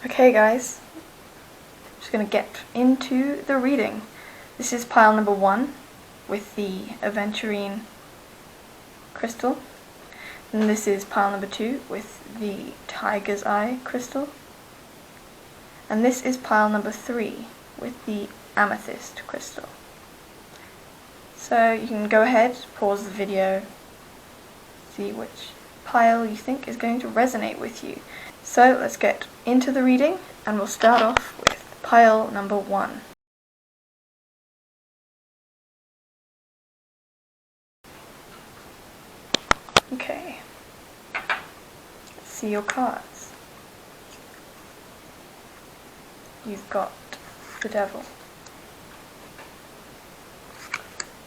Okay guys, I'm just going to get into the reading. This is pile number 1 with the aventurine crystal. And this is pile number 2 with the tiger's eye crystal. And this is pile number 3 with the amethyst crystal. So you can go ahead, pause the video, see which pile you think is going to resonate with you. So let's get into the reading, and we'll start off with pile number 1. Okay, let's see your cards. You've got the Devil,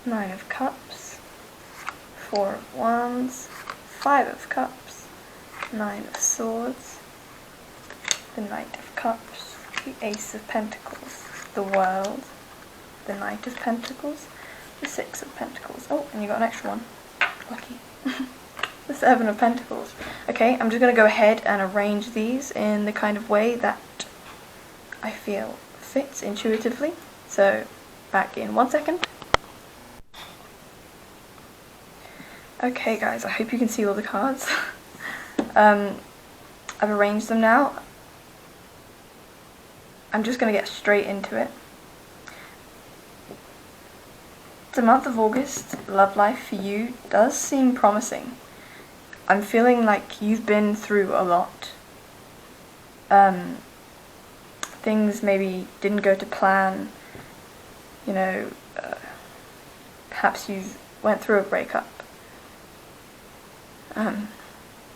9 of Cups, 4 of Wands, 5 of Cups, 9 of Swords, the Knight of Cups, the Ace of Pentacles, the World, the Knight of Pentacles, the 6 of Pentacles. Oh, and you got an extra one. Lucky. The 7 of Pentacles. Okay, I'm just going to go ahead and arrange these in the kind of way that I feel fits intuitively. So, back in 1 second. Okay guys, I hope you can see all the cards. I've arranged them now. I'm just going to get straight into it. The month of August, love life for you does seem promising. I'm feeling like you've been through a lot. Things maybe didn't go to plan. You know, perhaps you went through a breakup.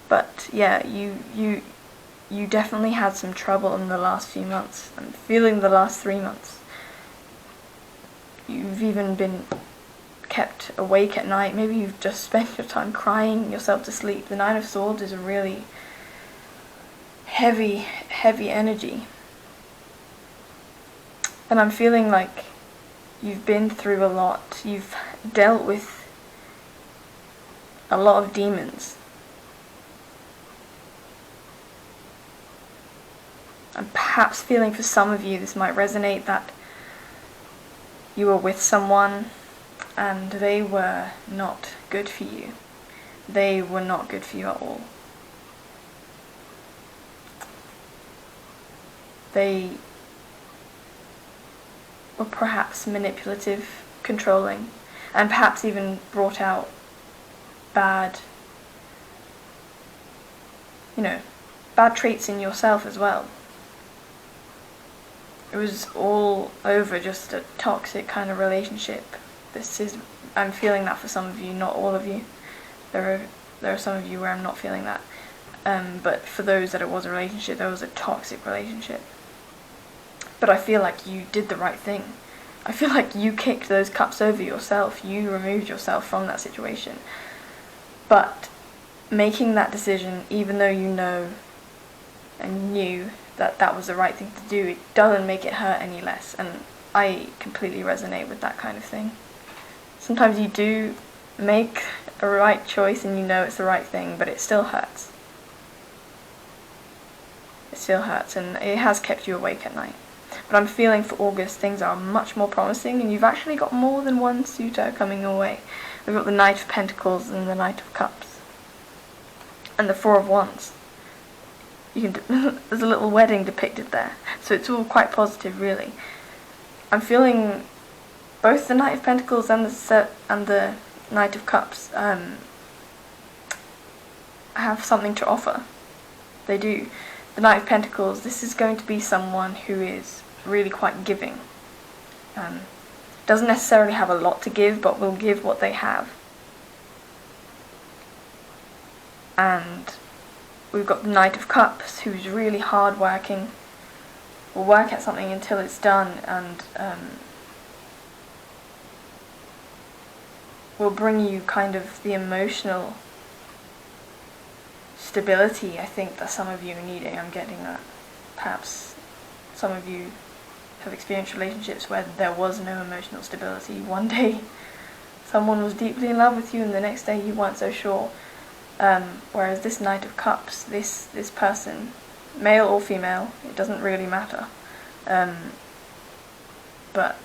But yeah, you definitely had some trouble in the last few months. I'm feeling the last 3 months. You've even been kept awake at night. Maybe you've just spent your time crying yourself to sleep. The 9 of Swords is a really heavy energy. And I'm feeling like you've been through a lot. You've dealt with a lot of demons. I'm perhaps feeling for some of you this might resonate, that you were with someone and they were not good for you. They were not good for you at all. They were perhaps manipulative, controlling, and perhaps even brought out bad traits in yourself as well. It was all over just a toxic kind of relationship. I'm feeling that for some of you, not all of you. There are some of you where I'm not feeling that. But for those that it was a relationship, there was a toxic relationship. But I feel like you did the right thing. I feel like you kicked those cups over yourself. You removed yourself from that situation. But making that decision, even though you know and knew that that was the right thing to do, it doesn't make it hurt any less. And I completely resonate with that kind of thing. Sometimes you do make a right choice and you know it's the right thing, but it still hurts. It still hurts, and it has kept you awake at night. But I'm feeling for August things are much more promising, and you've actually got more than one suitor coming your way. We've got the Knight of Pentacles and the Knight of Cups. And the 4 of Wands. There's a little wedding depicted there. So it's all quite positive, really. I'm feeling both the Knight of Pentacles and the Knight of Cups have something to offer. They do. The Knight of Pentacles, this is going to be someone who is really quite giving. Doesn't necessarily have a lot to give, but will give what they have. And we've got the Knight of Cups, who's really hard working, will work at something until it's done, and will bring you kind of the emotional stability I think that some of you are needing. I'm getting that. Perhaps some of you have experienced relationships where there was no emotional stability. One day someone was deeply in love with you and the next day you weren't so sure. Whereas this Knight of Cups, this person male or female, it doesn't really matter. But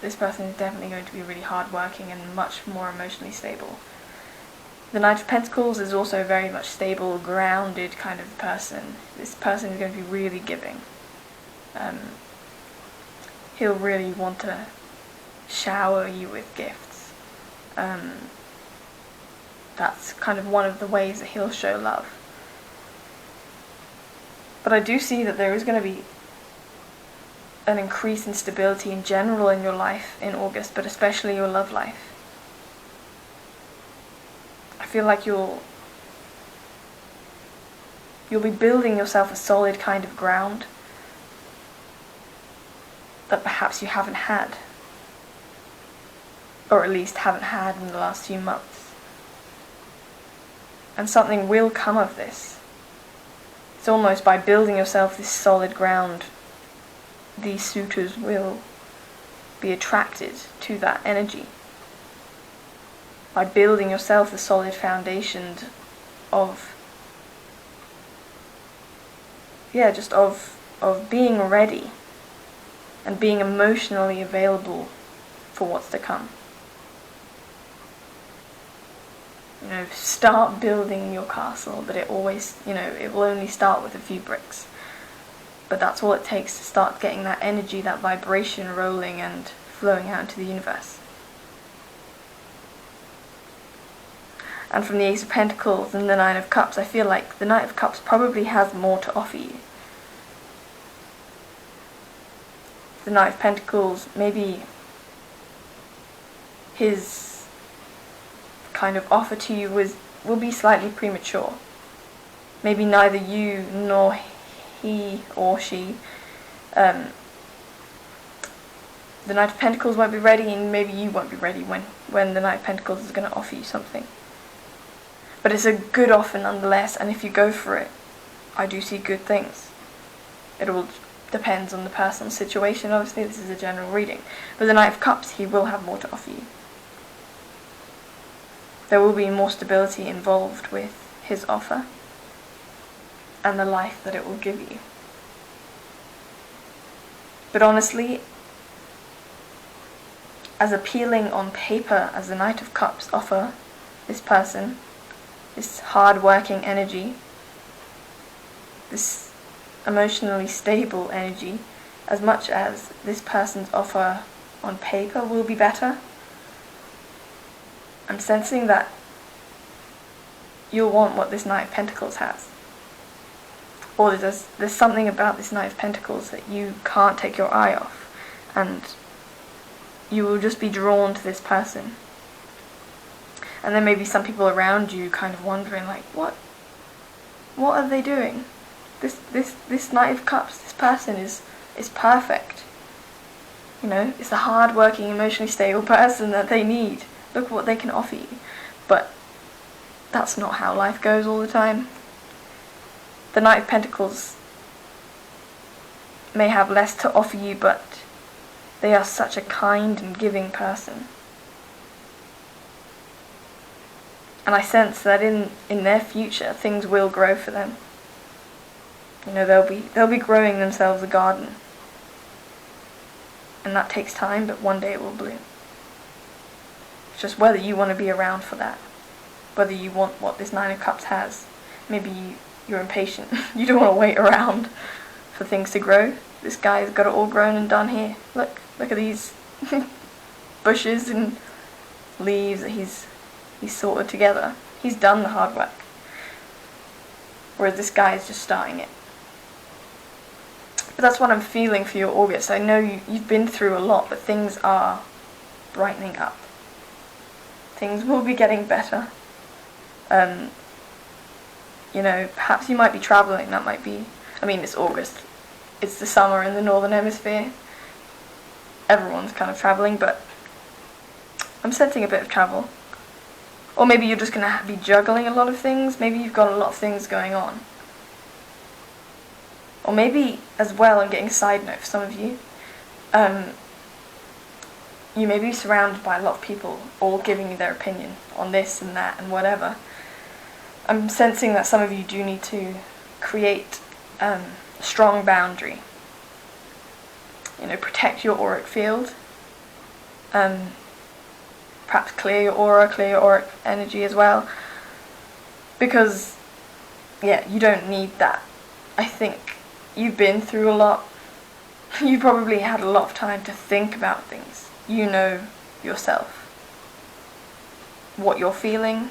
this person is definitely going to be really hardworking and much more emotionally stable. The Knight of Pentacles is also a very much stable, grounded kind of person. This person is going to be really giving. He'll really want to shower you with gifts. That's kind of one of the ways that he'll show love. But I do see that there is going to be an increase in stability in general in your life in August, but especially your love life. I feel like you'll be building yourself a solid kind of ground that perhaps you haven't had, or at least haven't had in the last few months. And something will come of this. It's almost by building yourself this solid ground, these suitors will be attracted to that energy. By building yourself the solid foundation of being ready and being emotionally available for what's to come. Start building your castle, but it always, it will only start with a few bricks. But that's all it takes to start getting that energy, that vibration rolling and flowing out into the universe. And from the Ace of Pentacles and the Nine of Cups, I feel like the Knight of Cups probably has more to offer you. The Knight of Pentacles, maybe his kind of offer to you will be slightly premature. Maybe neither you nor he or she, the Knight of Pentacles won't be ready, and maybe you won't be ready when the Knight of Pentacles is going to offer you something. But it's a good offer nonetheless, and if you go for it, I do see good things. It all depends on the person's situation. Obviously, this is a general reading. But the Knight of Cups, he will have more to offer you. There will be more stability involved with his offer and the life that it will give you. But honestly, as appealing on paper as the Knight of Cups offer this person, this hard-working energy, this emotionally stable energy, as much as this person's offer on paper will be better, I'm sensing that you'll want what this Knight of Pentacles has. Or there's something about this Knight of Pentacles that you can't take your eye off, and you will just be drawn to this person. And there may be some people around you kind of wondering, like, what are they doing? This Knight of Cups, this person is perfect. It's the hard-working, emotionally stable person that they need. Look what they can offer you. But that's not how life goes all the time. The Knight of Pentacles may have less to offer you, but they are such a kind and giving person. And I sense that in their future, things will grow for them. They'll be growing themselves a garden. And that takes time, but one day it will bloom. It's just whether you want to be around for that. Whether you want what this Nine of Cups has. Maybe you're impatient. You don't want to wait around for things to grow. This guy's got it all grown and done here. Look at these bushes and leaves that he's sorted together. He's done the hard work. Whereas this guy is just starting it. But that's what I'm feeling for your August. I know you've been through a lot, but things are brightening up. Things will be getting better. Perhaps you might be travelling. That might be... it's August. It's the summer in the Northern Hemisphere. Everyone's kind of travelling, but I'm sensing a bit of travel. Or maybe you're just going to be juggling a lot of things. Maybe you've got a lot of things going on. Or maybe, as well, I'm getting a side note for some of you, you may be surrounded by a lot of people all giving you their opinion on this and that and whatever. I'm sensing that some of you do need to create strong boundary. You know, protect your auric field. Perhaps clear your aura, clear your auric energy as well. Because, yeah, you don't need that. I think you've been through a lot. You probably had a lot of time to think about things. You know yourself. What you're feeling,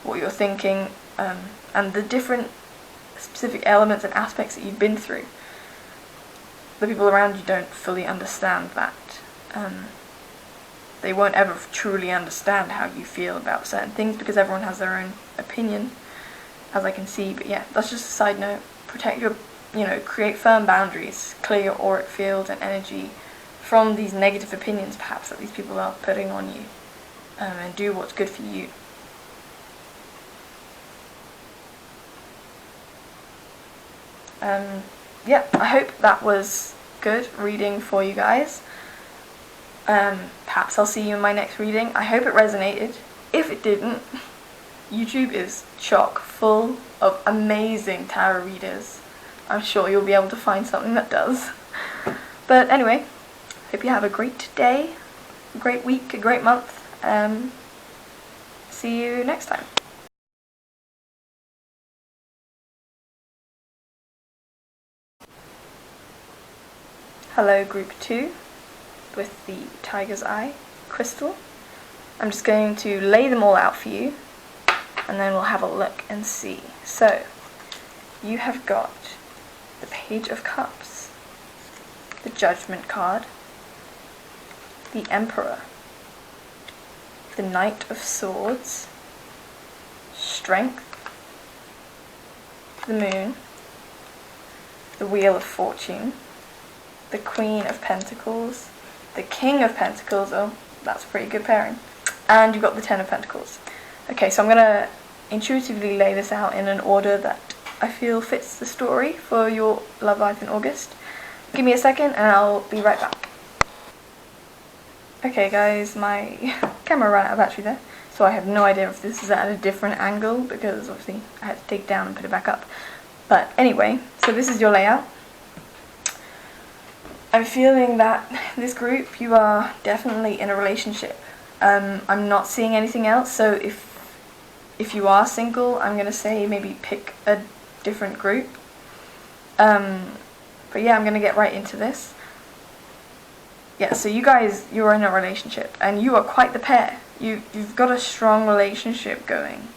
what you're thinking, and the different specific elements and aspects that you've been through. The people around you don't fully understand that. They won't ever truly understand how you feel about certain things because everyone has their own opinion, as I can see. But yeah, that's just a side note. Protect your, create firm boundaries, clear your auric field and energy from these negative opinions perhaps that these people are putting on you, and do what's good for you. Yeah, I hope that was good reading for you guys. Perhaps I'll see you in my next reading. I hope it resonated. If it didn't, YouTube is chock full of amazing tarot readers. I'm sure you'll be able to find something that does. But anyway, hope you have a great day, a great week, a great month. See you next time. Hello, group 2. With the tiger's eye crystal. I'm just going to lay them all out for you and then we'll have a look and see. So you have got the Page of Cups, the Judgment card, the Emperor, the Knight of Swords, Strength, the Moon, the Wheel of Fortune, the Queen of Pentacles, the King of Pentacles. Oh, that's a pretty good pairing. And you've got the Ten of Pentacles. Okay, so I'm going to intuitively lay this out in an order that I feel fits the story for your love life in August. Give me a second and I'll be right back. Okay guys, my camera ran out of battery there, so I have no idea if this is at a different angle because obviously I had to take it down and put it back up. But anyway, so this is your layout. I'm feeling that this group, you are definitely in a relationship. I'm not seeing anything else, so if you are single, I'm going to say maybe pick a different group. But yeah, I'm going to get right into this. Yeah, so you guys, you're in a relationship, and you are quite the pair. You've got a strong relationship going,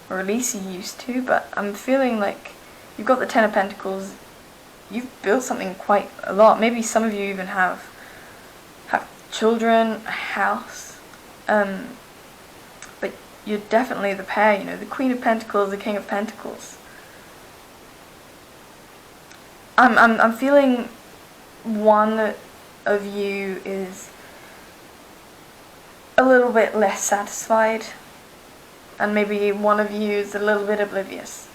or at least you used to, but I'm feeling like you've got the Ten of Pentacles. You've built something quite a lot. Maybe some of you even have children, a house. But you're definitely the pair, the Queen of Pentacles, the King of Pentacles. I'm feeling one of you is a little bit less satisfied, and maybe one of you is a little bit oblivious.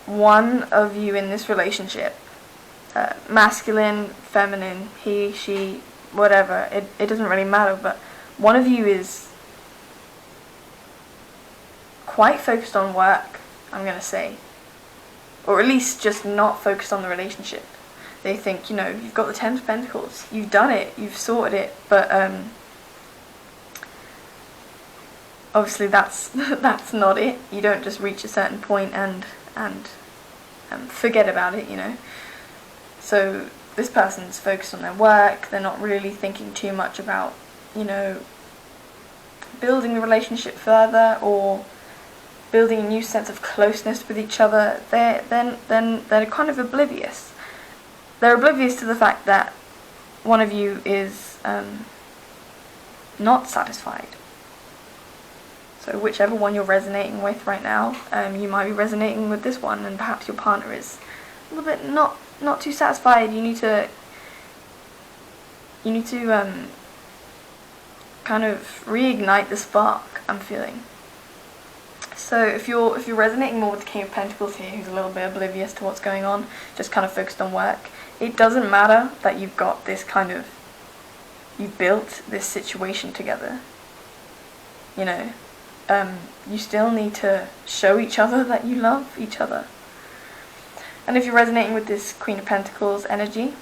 One of you in this relationship, masculine, feminine, he, she, whatever, it doesn't really matter, but one of you is quite focused on work, I'm going to say, or at least just not focused on the relationship. They think, you've got the Ten of Pentacles, you've done it, you've sorted it, but obviously that's not it. You don't just reach a certain point and forget about it, So this person's focused on their work. They're not really thinking too much about, building the relationship further or building a new sense of closeness with each other. They're kind of oblivious. They're oblivious to the fact that one of you is not satisfied. So whichever one you're resonating with right now, you might be resonating with this one, and perhaps your partner is a little bit not too satisfied. You need to kind of reignite the spark, I'm feeling. So if you're resonating more with the King of Pentacles here, who's a little bit oblivious to what's going on, just kind of focused on work, it doesn't matter that you've got this you've built this situation together. you still need to show each other that you love each other. And if you're resonating with this Queen of Pentacles energy,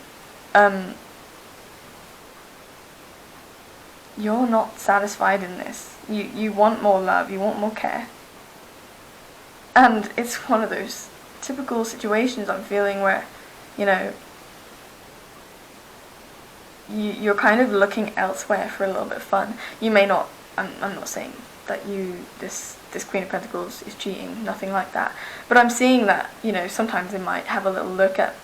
you're not satisfied in this. You want more love, you want more care. And it's one of those typical situations I'm feeling where, you know, you're kind of looking elsewhere for a little bit of fun. You may not, I'm not saying that this Queen of Pentacles is cheating, nothing like that. But I'm seeing that, you know, sometimes they might have a little look at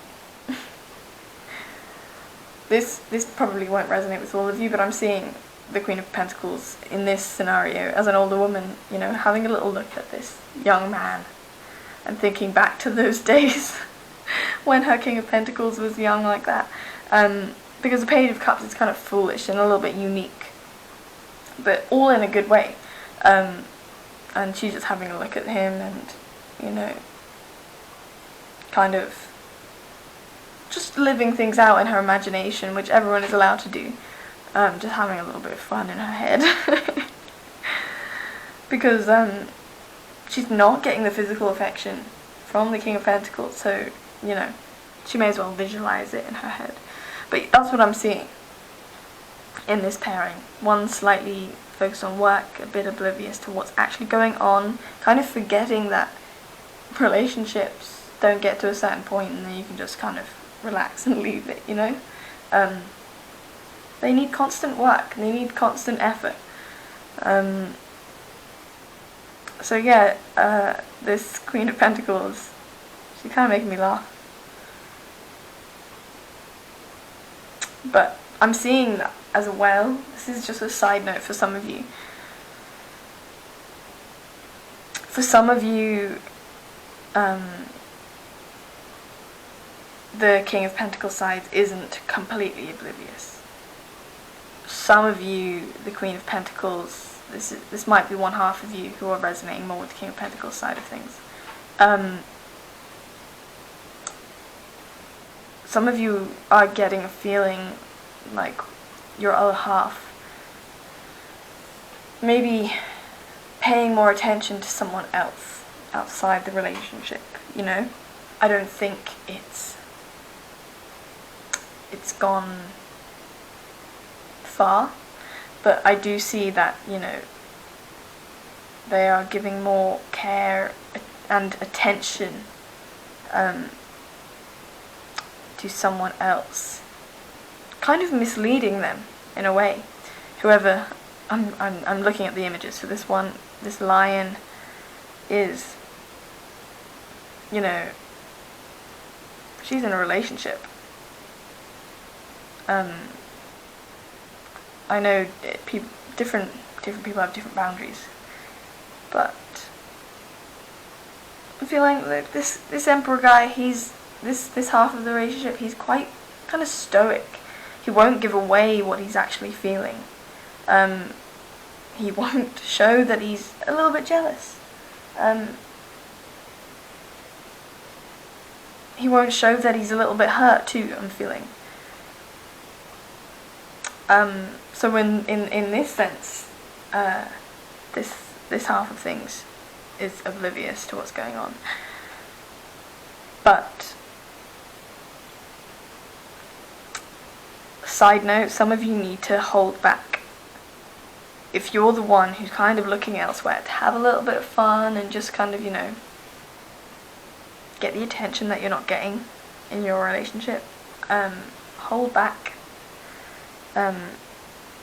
this probably won't resonate with all of you, but I'm seeing the Queen of Pentacles in this scenario as an older woman, you know, having a little look at this young man and thinking back to those days when her King of Pentacles was young like that. Because the Page of Cups is kind of foolish and a little bit unique, but all in a good way. And she's just having a look at him and, you know, kind of just living things out in her imagination, which everyone is allowed to do. Just having a little bit of fun in her head. Because she's not getting the physical affection from the King of Pentacles, so, you know, she may as well visualize it in her head. But that's what I'm seeing in this pairing. One slightly focused on work, a bit oblivious to what's actually going on, kind of forgetting that relationships don't get to a certain point and then you can just kind of relax and leave it, you know? They need constant work, they need constant effort. So yeah, this Queen of Pentacles, she's kind of making me laugh. But I'm seeing that as well. This is just a side note for some of you. For some of you, the King of Pentacles side isn't completely oblivious. Some of you, the Queen of Pentacles, this might be one half of you who are resonating more with the King of Pentacles side of things. Some of you are getting a feeling like your other half maybe paying more attention to someone else outside the relationship, you know? I don't think it's gone far, but I do see that, you know, they are giving more care and attention to someone else, kind of misleading them in a way. Whoever, I'm looking at the images for this one. This lion is, you know, she's in a relationship. I know different people have different boundaries, but I'm feeling that this Emperor guy, he's this half of the relationship, he's quite kind of stoic. He won't give away what he's actually feeling. He won't show that he's a little bit jealous. He won't show that he's a little bit hurt too, I'm feeling. So in this sense, this half of things is oblivious to what's going on. But side note, some of you need to hold back. If you're the one who's kind of looking elsewhere to have a little bit of fun and just kind of, you know, get the attention that you're not getting in your relationship, hold back.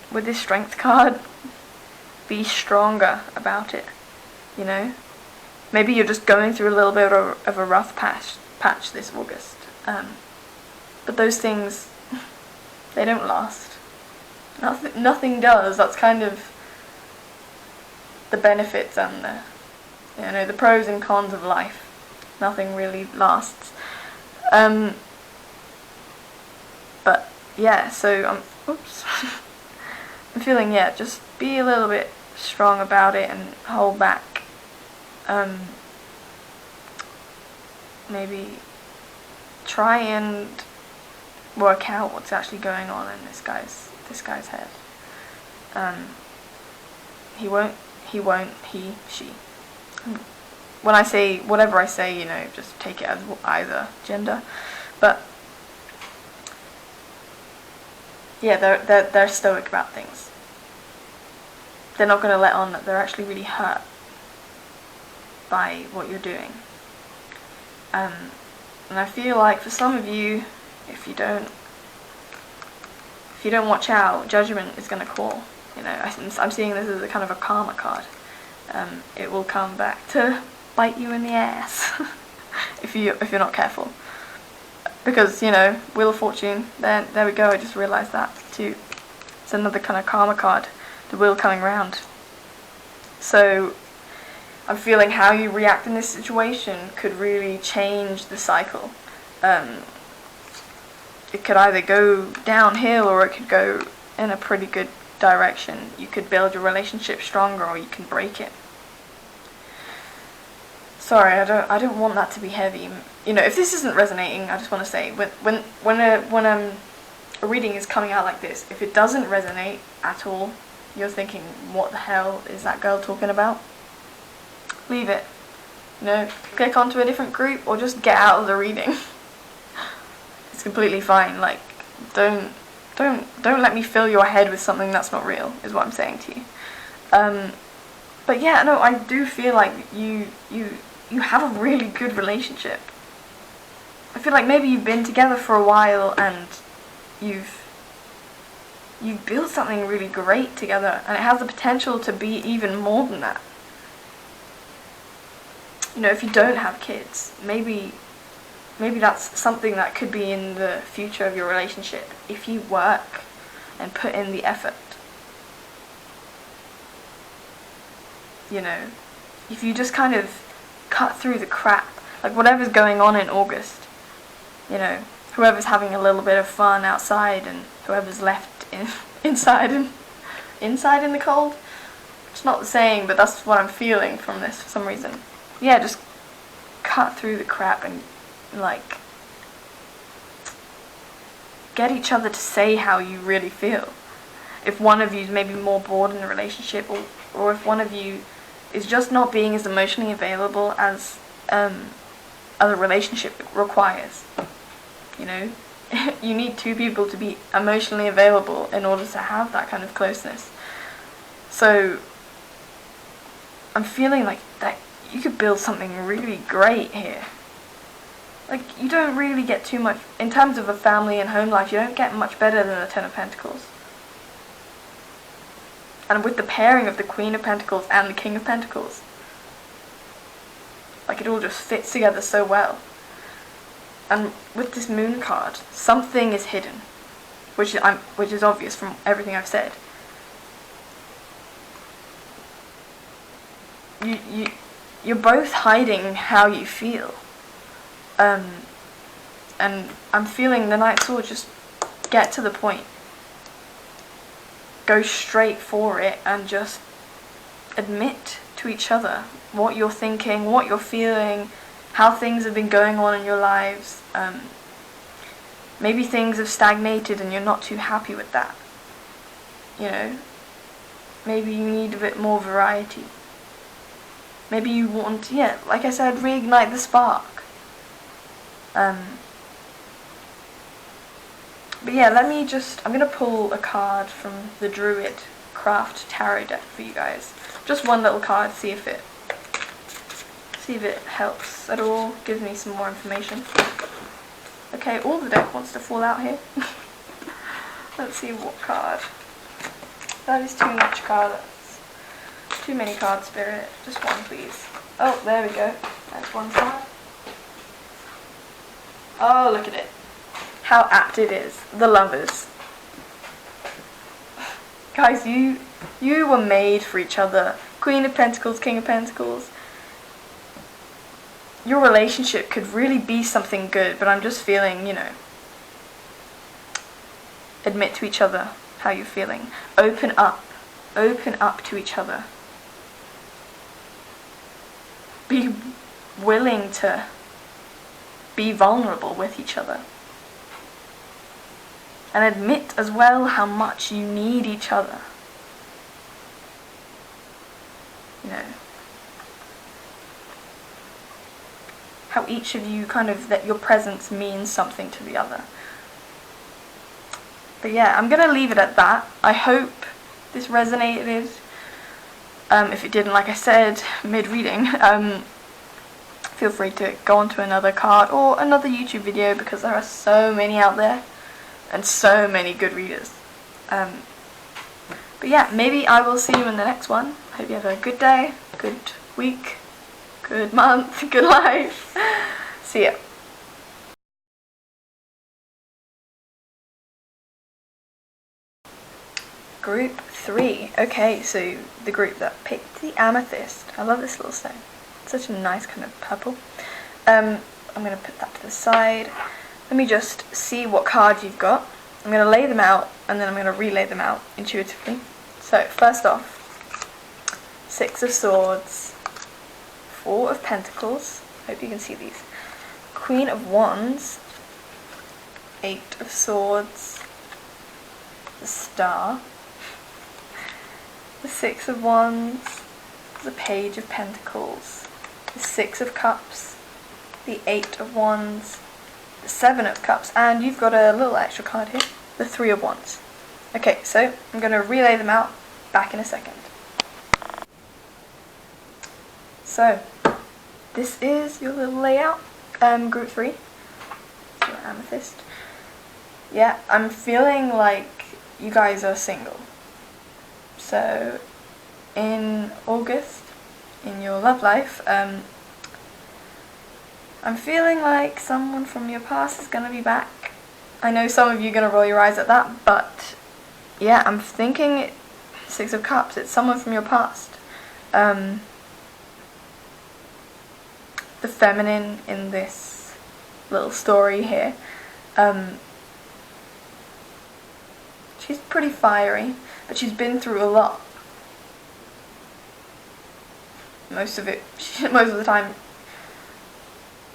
With this Strength card, be stronger about it, you know? Maybe you're just going through a little bit of a rough patch this August. But those things, they don't last. Nothing does. That's kind of the benefits and the, you know, the pros and cons of life. Nothing really lasts. But yeah, so oops. I'm feeling, yeah, just be a little bit strong about it and hold back. Maybe try and work out what's actually going on in this guy's head. He he won't, he, she. When I say, whatever I say, just take it as either gender. But yeah, they're stoic about things. They're not going to let on that they're actually really hurt by what you're doing. And I feel like for some of you, if you don't watch out, judgment is going to call. I'm seeing this as a kind of a karma card. It will come back to bite you in the ass if you're not careful. Because Wheel of Fortune. There we go. I just realised that too. It's another kind of karma card. The wheel coming round. So I'm feeling how you react in this situation could really change the cycle. It could either go downhill or it could go in a pretty good direction. You could build your relationship stronger or you can break it. Sorry, I don't want that to be heavy. If this isn't resonating, I just want to say when a reading is coming out like this, if it doesn't resonate at all, you're thinking, what the hell is that girl talking about? Leave it. Click onto a different group or just get out of the reading. It's completely fine. Like, don't let me fill your head with something that's not real, is what I'm saying to you. But yeah, no, I do feel like you have a really good relationship. I feel like maybe you've been together for a while and you've built something really great together, and it has the potential to be even more than that. If you don't have kids, maybe that's something that could be in the future of your relationship if you work and put in the effort. If you just kind of cut through the crap, like whatever's going on in August, whoever's having a little bit of fun outside and whoever's left inside in the cold. It's not the saying, but that's what I'm feeling from this for some reason. Yeah, just cut through the crap and get each other to say how you really feel. If one of you's maybe more bored in the relationship, or if one of you is just not being as emotionally available as a relationship requires. You need two people to be emotionally available in order to have that kind of closeness. So I'm feeling like that you could build something really great here. Like, you don't really get too much, in terms of a family and home life, you don't get much better than the Ten of Pentacles. And with the pairing of the Queen of Pentacles and the King of Pentacles, like, it all just fits together so well. And with this Moon card, something is hidden, which is obvious from everything I've said. You're both hiding how you feel. And I'm feeling the Knight of Swords, just get to the point. Go straight for it and just admit to each other what you're thinking, what you're feeling, how things have been going on in your lives. Maybe things have stagnated and you're not too happy with that. Maybe you need a bit more variety. Maybe you want, like I said, reignite the spark. But yeah, I'm going to pull a card from the Druid Craft Tarot deck for you guys. Just one little card, see if it helps at all, gives me some more information. Okay, all the deck wants to fall out here. Let's see what card. That is too much cards. Too many cards, Spirit. Just one, please. Oh, there we go. That's one card. Oh, look at it. How apt it is. The Lovers. Guys, you were made for each other. Queen of Pentacles, King of Pentacles. Your relationship could really be something good, but I'm just feeling, admit to each other how you're feeling. Open up to each other. Be willing to be vulnerable with each other. And admit as well how much you need each other. you know, how each of you kind of, that your presence means something to the other. But yeah, I'm going to leave it at that. I hope this resonated. If it didn't, like I said, mid-reading, feel free to go on to another card or another YouTube video, because there are so many out there and so many good readers. But yeah, maybe I will see you in the next one. Hope you have a good day, good week, good month, good life. See ya. Group 3. Okay, so the group that picked the amethyst. I love this little stone. It's such a nice kind of purple. I'm going to put that to the side. Let me just see what cards you've got. I'm going to lay them out, and then I'm going to relay them out intuitively. So, first off, 6 of Swords, 4 of Pentacles, hope you can see these, Queen of Wands, 8 of Swords, the Star, the 6 of Wands, the Page of Pentacles, the 6 of Cups, the 8 of Wands, the 7 of Cups, and you've got a little extra card here, the 3 of Wands. Okay, so I'm going to relay them out, back in a second. So, this is your little layout, group 3, your amethyst. Yeah, I'm feeling like you guys are single. So, in August, in your love life, I'm feeling like someone from your past is going to be back. I know some of you are going to roll your eyes at that, but yeah, I'm thinking 6 of Cups, it's someone from your past. The feminine in this little story here, she's pretty fiery, but she's been through a lot. Most of the time,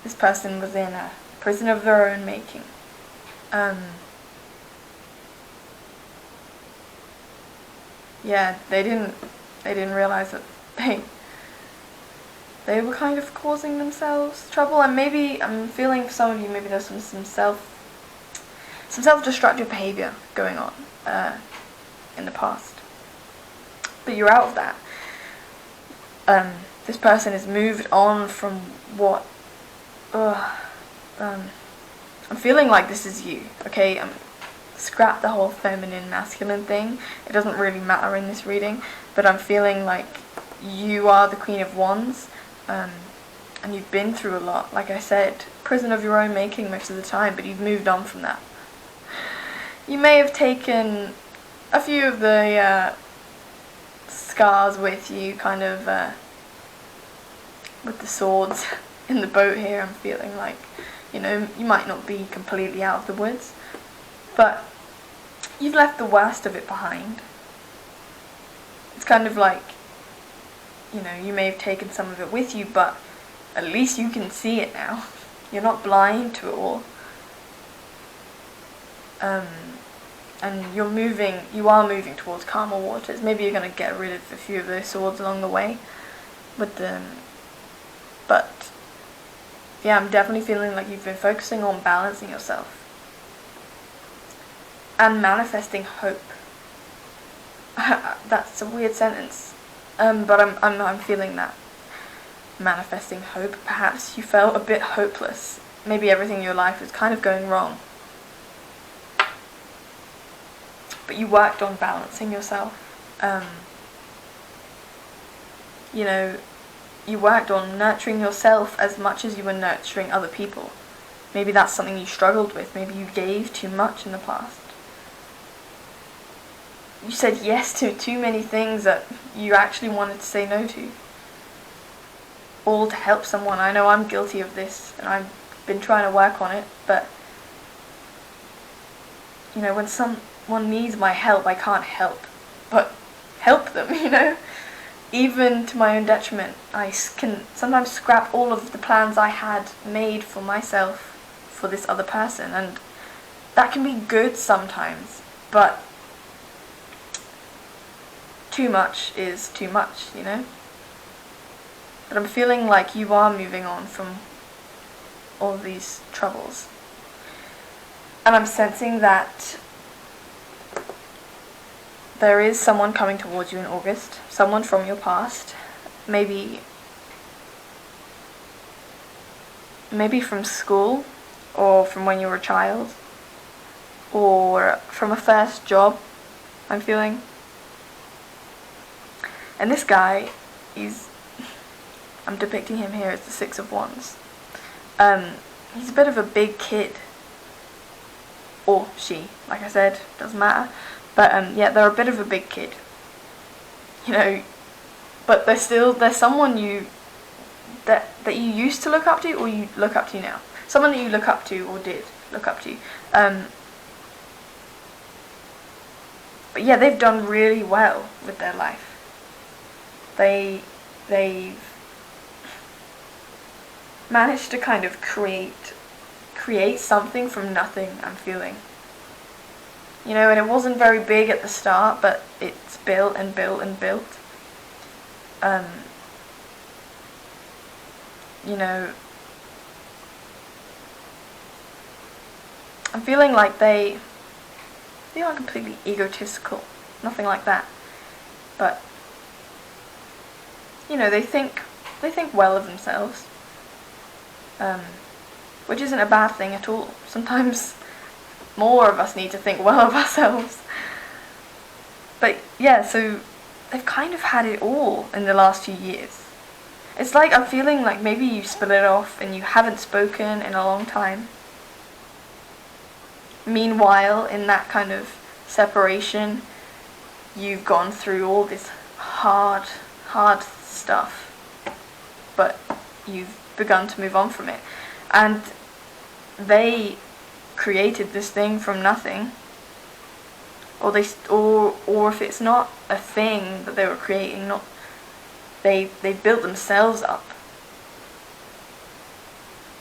this person was in a prison of their own making. Yeah, they didn't realize that they were kind of causing themselves trouble, and maybe I'm feeling for some of you, maybe there's some self-destructive behavior going on in the past, but you're out of that. This person has moved on from what. I'm feeling like this is you. Okay, scrap the whole feminine masculine thing. It doesn't really matter in this reading, but I'm feeling like you are the Queen of Wands, and you've been through a lot. Like I said, prison of your own making most of the time, but you've moved on from that. You may have taken a few of the scars with you, kind of with the swords in the boat here. I'm feeling like, you know, you might not be completely out of the woods, but you've left the worst of it behind. It's kind of like, you know, you may have taken some of it with you, but at least you can see it now. You're not blind to it all. And you are moving towards calmer waters. Maybe you're going to get rid of a few of those swords along the way. But yeah, I'm definitely feeling like you've been focusing on balancing yourself and manifesting hope. That's a weird sentence, but I'm feeling that. Manifesting hope. Perhaps you felt a bit hopeless. Maybe everything in your life was kind of going wrong, but you worked on balancing yourself. You know, you worked on nurturing yourself as much as you were nurturing other people. Maybe that's something you struggled with. Maybe you gave too much in the past. You said yes to too many things that you actually wanted to say no to. All to help someone. I know I'm guilty of this, and I've been trying to work on it, but you know, when someone needs my help, I can't help but help them, you know? Even to my own detriment. I can sometimes scrap all of the plans I had made for myself for this other person, and that can be good sometimes, but too much is too much, you know? but I'm feeling like you are moving on from all of these troubles. And I'm sensing that there is someone coming towards you in August, someone from your past, maybe from school, or from when you were a child, or from a first job, I'm feeling. And this guy, I'm depicting him here as the Six of Wands. He's a bit of a big kid, or she, like I said, doesn't matter. But yeah, they're a bit of a big kid, you know. But there's someone that you used to look up to, or you look up to now. Someone that you look up to, or did look up to. But yeah, they've done really well with their life. They've managed to kind of create something from nothing, I'm feeling. You know, and it wasn't very big at the start, but it's built and built and built. You know, I'm feeling like they aren't completely egotistical, nothing like that. But, you know, they think well of themselves. Which isn't a bad thing at all. Sometimes more of us need to think well of ourselves. But yeah, so they've kind of had it all in the last few years. It's like I'm feeling like maybe you split it off and you haven't spoken in a long time. Meanwhile, in that kind of separation, you've gone through all this hard stuff, but you've begun to move on from it. And they created this thing from nothing, or if it's not a thing that they were creating, they built themselves up.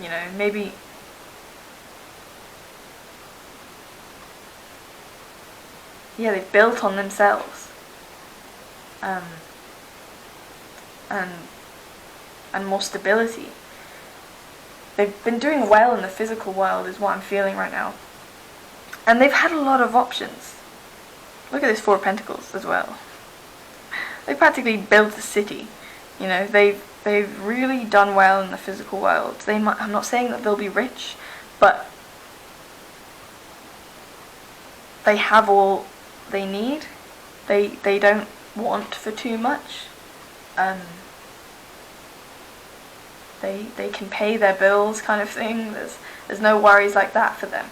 You know, maybe they built on themselves, and more stability. They've been doing well in the physical world is what I'm feeling right now. And they've had a lot of options. Look at this Four of Pentacles as well. They practically built a city. You know, they've really done well in the physical world. I'm not saying that they'll be rich, but they have all they need. They don't want for too much. They can pay their bills, kind of thing. There's no worries like that for them.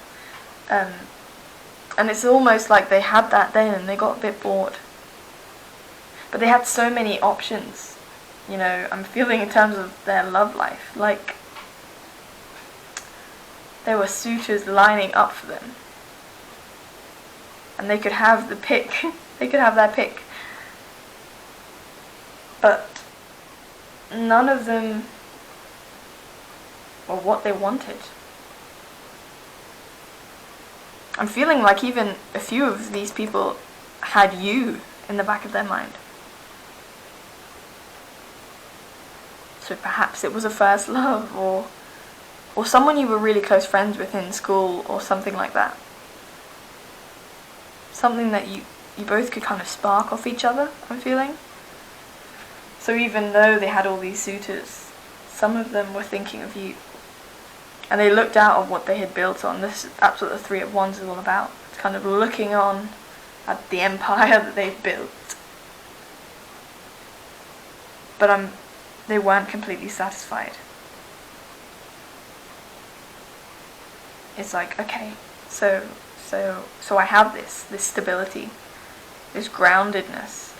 And it's almost like they had that then and they got a bit bored. But they had so many options. You know, I'm feeling in terms of their love life, like there were suitors lining up for them. And they could have the pick. They could have their pick. But none of them or what they wanted. I'm feeling like even a few of these people had you in the back of their mind. So perhaps it was a first love, or someone you were really close friends with in school, or something like that. Something that you both could kind of spark off each other, I'm feeling. So even though they had all these suitors, some of them were thinking of you. And they looked out of what they had built on. That's what the Three of Wands is all about. It's kind of looking on at the empire that they've built. But they weren't completely satisfied. It's like, okay, so I have this stability, this groundedness,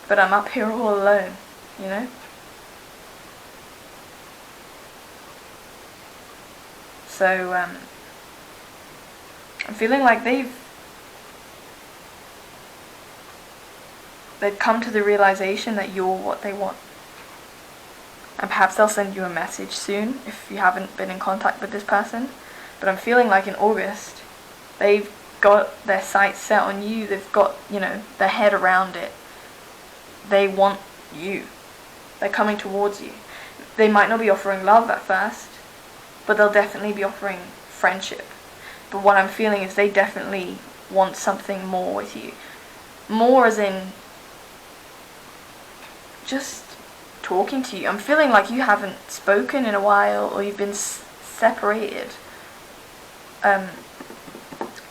but I'm up here all alone, you know? So, I'm feeling like they've come to the realization that you're what they want. And perhaps they'll send you a message soon if you haven't been in contact with this person. But I'm feeling like in August, they've got their sights set on you. They've got, you know, their head around it. They want you. They're coming towards you. They might not be offering love at first, but they'll definitely be offering friendship. But what I'm feeling is they definitely want something more with you. More as in just talking to you. I'm feeling like you haven't spoken in a while, or you've been separated. But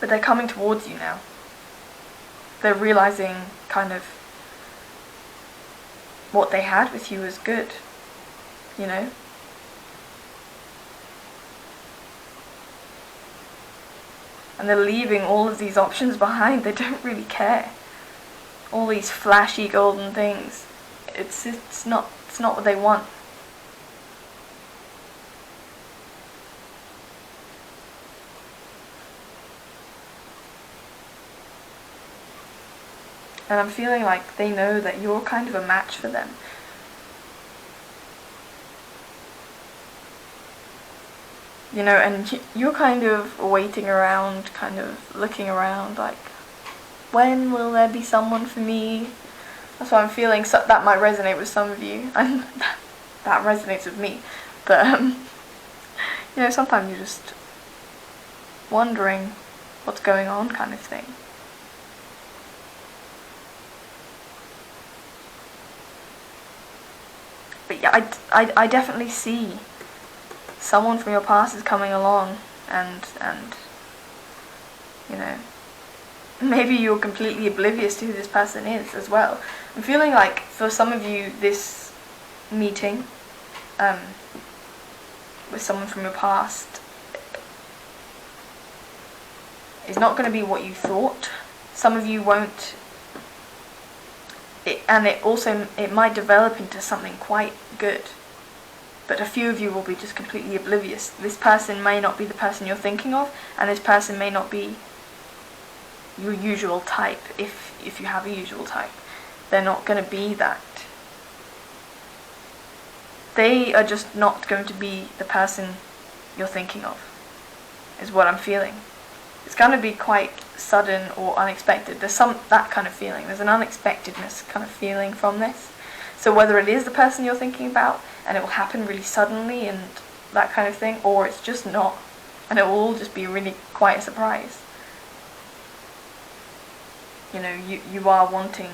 they're coming towards you now. They're realizing kind of what they had with you was good, you know? And they're leaving all of these options behind. They don't really care. All these flashy golden things. It's not what they want. And I'm feeling like they know that you're kind of a match for them. You know, and you're kind of waiting around, kind of looking around, like, when will there be someone for me? That's what I'm feeling. So that might resonate with some of you, and that resonates with me. But, you know, sometimes you're just wondering what's going on, kind of thing. But yeah, I definitely see someone from your past is coming along, and you know, maybe you're completely oblivious to who this person is as well. I'm feeling like for some of you, this meeting with someone from your past is not going to be what you thought. Some of you won't. It might develop into something quite good, but a few of you will be just completely oblivious. This person may not be the person you're thinking of, and this person may not be your usual type, if you have a usual type. They're not going to be that. They are just not going to be the person you're thinking of, is what I'm feeling. It's going to be quite sudden or unexpected. There's that kind of feeling. There's an unexpectedness kind of feeling from this. So whether it is the person you're thinking about and it will happen really suddenly and that kind of thing, or it's just not, and it will all just be really quite a surprise. You know, you are wanting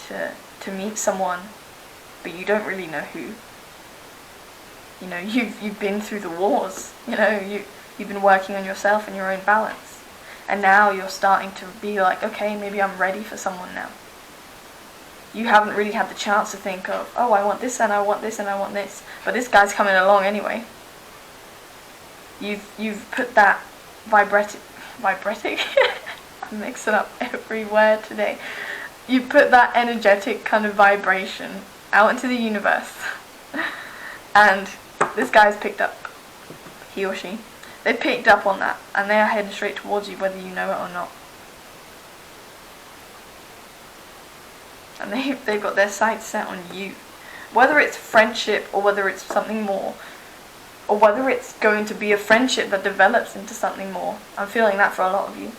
to meet someone, but you don't really know who. You know, you've been through the wars. You know, you've been working on yourself and your own balance. And now you're starting to be like, okay, maybe I'm ready for someone now. You haven't really had the chance to think of, oh, I want this and I want this and I want this. But this guy's coming along anyway. You've put that vibratic? I'm mixing up every word today. You put that energetic kind of vibration out into the universe. And this guy's picked up. He or she. They picked up on that, and they are heading straight towards you, whether you know it or not. And they've got their sights set on you. Whether it's friendship, or whether it's something more, or whether it's going to be a friendship that develops into something more. I'm feeling that for a lot of you.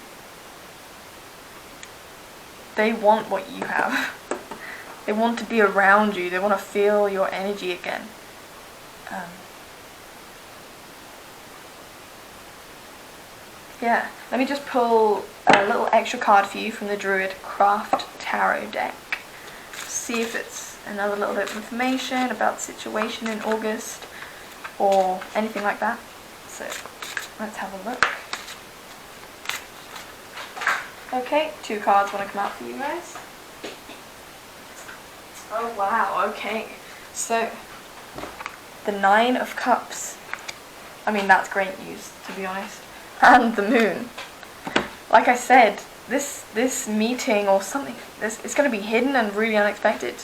They want what you have. They want to be around you. They want to feel your energy again. Yeah, let me just pull a little extra card for you from the Druid Craft Tarot deck. See if it's another little bit of information about the situation in August or anything like that. So let's have a look. Okay, 2 cards want to come out for you guys. Oh wow, okay. So, the 9 of Cups. I mean, that's great news, to be honest. And the Moon. Like I said, this meeting or something, it's going to be hidden and really unexpected.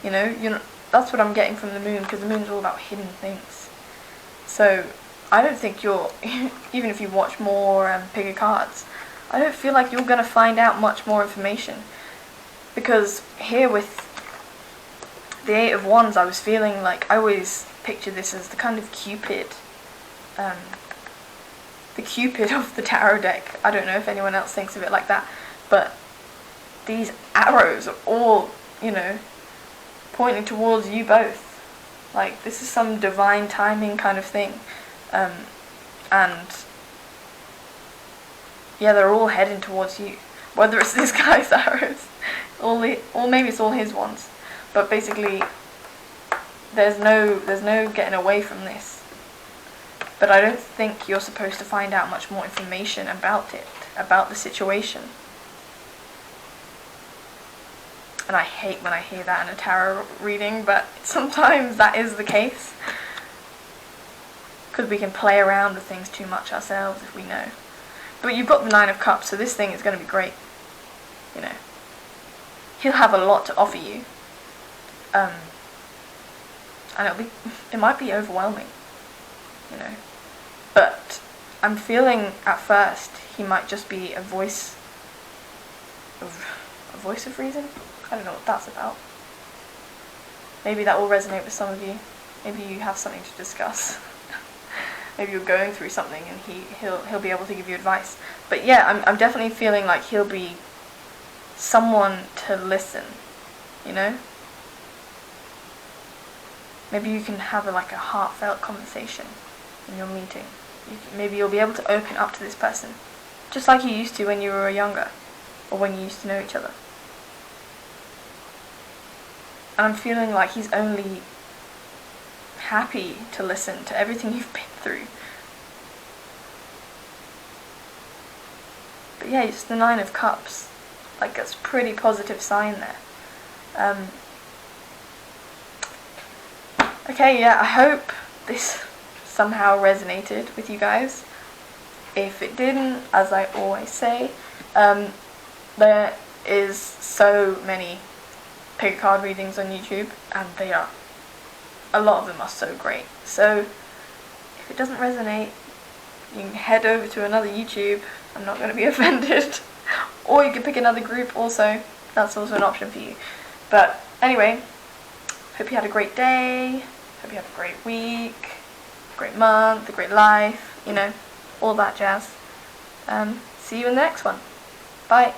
You know, that's what I'm getting from the Moon, because the Moon's all about hidden things. So I don't think you're, even if you watch more bigger cards, I don't feel like you're going to find out much more information. Because here with the 8 of Wands, I was feeling like, I always picture this as the kind of Cupid, the Cupid of the tarot deck. I don't know if anyone else thinks of it like that, but these arrows are all, you know, pointing towards you both. Like, this is some divine timing kind of thing. And yeah, they're all heading towards you. Whether it's this guy's arrows, or maybe it's all his ones. But basically, there's no getting away from this. But I don't think you're supposed to find out much more information about it, about the situation. And I hate when I hear that in a tarot reading, but sometimes that is the case. Because we can play around with things too much ourselves if we know. But you've got the Nine of Cups, so this thing is going to be great. You know. He'll have a lot to offer you. And it might be overwhelming. You know. But I'm feeling at first he might just be a voice of reason. I don't know what that's about. Maybe that will resonate with some of you. Maybe you have something to discuss. Maybe you're going through something and he'll be able to give you advice. But yeah, I'm definitely feeling like he'll be someone to listen, you know? Maybe you can have a heartfelt conversation in your meeting. Maybe you'll be able to open up to this person, just like you used to when you were younger, or when you used to know each other. And I'm feeling like he's only happy to listen to everything you've been through. But yeah, it's the Nine of Cups. Like, that's a pretty positive sign there. Okay, yeah, I hope this somehow resonated with you guys. If it didn't, as I always say, there is so many pick a card readings on YouTube, and a lot of them are so great. So if it doesn't resonate, you can head over to another YouTube. I'm not going to be offended. Or you can pick another group also. That's also an option for you. But anyway, hope you had a great day. Hope you have a great week, a great month, a great life, you know, all that jazz. See you in the next one. Bye.